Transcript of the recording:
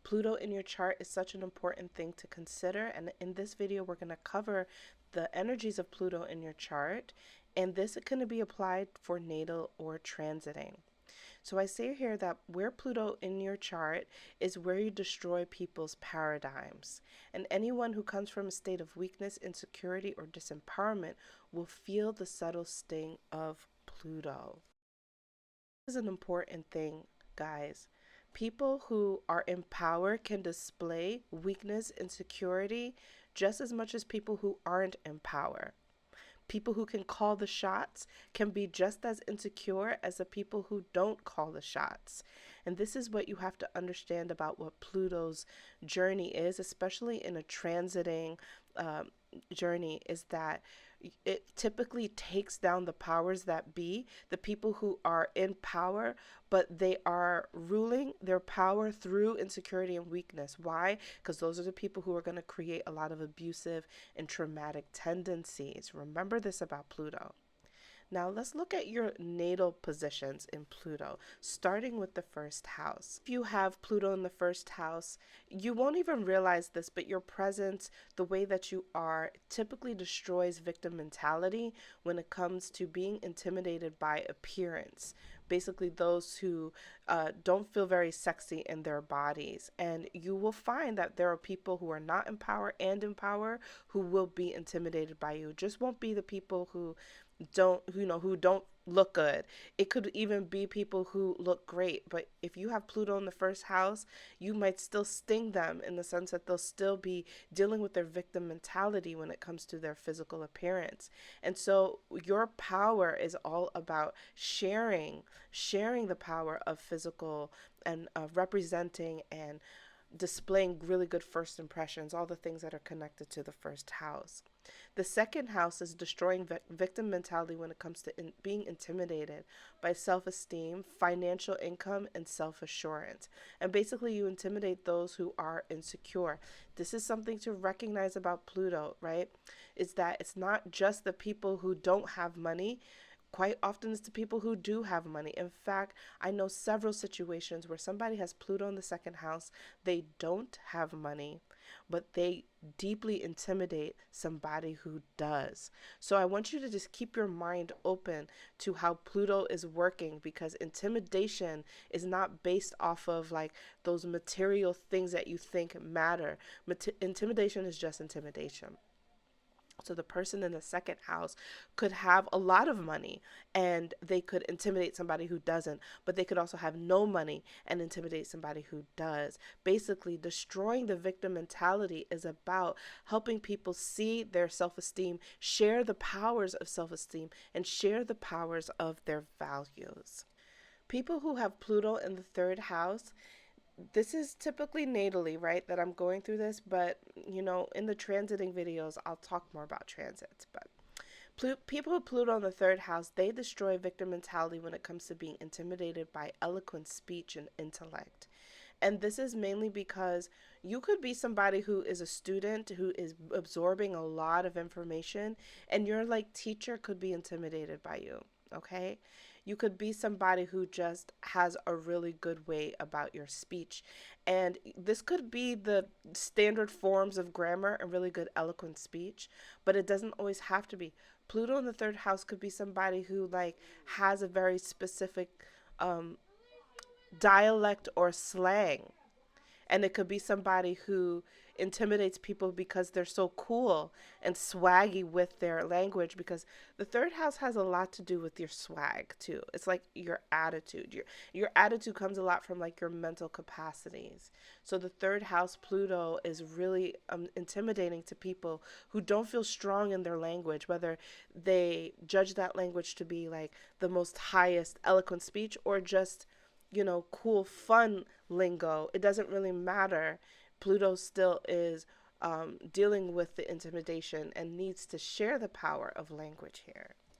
Pluto in your chart is such an important thing to consider. And in this video, we're going to cover the energies of Pluto in your chart. And this can be applied for natal or transiting. So I say here that where Pluto in your chart is where you destroy people's paradigms. And anyone who comes from a state of weakness, insecurity, or disempowerment will feel the subtle sting of Pluto. This is an important thing, guys. People who are in power can display weakness, insecurity, just as much as people who aren't in power. People who can call the shots can be just as insecure as the people who don't call the shots. And this is what you have to understand about what Pluto's journey is, especially in a transiting journey, is that it typically takes down the powers that be, the people who are in power, but they are ruling their power through insecurity and weakness. Why? Because those are the people who are going to create a lot of abusive and traumatic tendencies. Remember this about Pluto. Now let's look at your natal positions in Pluto, starting with the first house. If you have Pluto in the first house, you won't even realize this, but your presence, the way that you are, typically destroys victim mentality when it comes to being intimidated by appearance. Basically those who don't feel very sexy in their bodies. And you will find that there are people who are not in power and in power who will be intimidated by you. Just won't be the people who don't look good. It could even be people who look great, but if you have Pluto in the first house, you might still sting them in the sense that they'll still be dealing with their victim mentality when it comes to their physical appearance. And so your power is all about sharing the power of physical and representing and displaying really good first impressions, all the things that are connected to the first house. The second house is destroying victim mentality when it comes to being intimidated by self-esteem, financial income, and self-assurance. And basically you intimidate those who are insecure. This is something to recognize about Pluto, right? Is that it's not just the people who don't have money. Quite often it's the people who do have money. In fact, I know several situations where somebody has Pluto in the second house, they don't have money, but they deeply intimidate somebody who does. So I want you to just keep your mind open to how Pluto is working, because intimidation is not based off of like those material things that you think matter. Intimidation is just intimidation. So the person in the second house could have a lot of money and they could intimidate somebody who doesn't, but they could also have no money and intimidate somebody who does. Basically, destroying the victim mentality is about helping people see their self-esteem, share the powers of self-esteem, and share the powers of their values. People who have Pluto in the third house, this is typically natally, right, that I'm going through this, but you know, in the transiting videos I'll talk more about transits. But people with Pluto in the third house, they destroy victim mentality when it comes to being intimidated by eloquent speech and intellect. And this is mainly because you could be somebody who is a student who is absorbing a lot of information, and your like teacher could be intimidated by you. Okay, you could be somebody who just has a really good way about your speech, and this could be the standard forms of grammar and really good eloquent speech, but it doesn't always have to be. Pluto in the third house could be somebody who like has a very specific dialect or slang, and it could be somebody who intimidates people because they're so cool and swaggy with their language, because the third house has a lot to do with your swag too. It's like your attitude. Your attitude comes a lot from like your mental capacities. So the third house Pluto is really intimidating to people who don't feel strong in their language, whether they judge that language to be like the most highest eloquent speech or just, you know, cool, fun lingo. It doesn't really matter. Pluto still is dealing with the intimidation and needs to share the power of language here.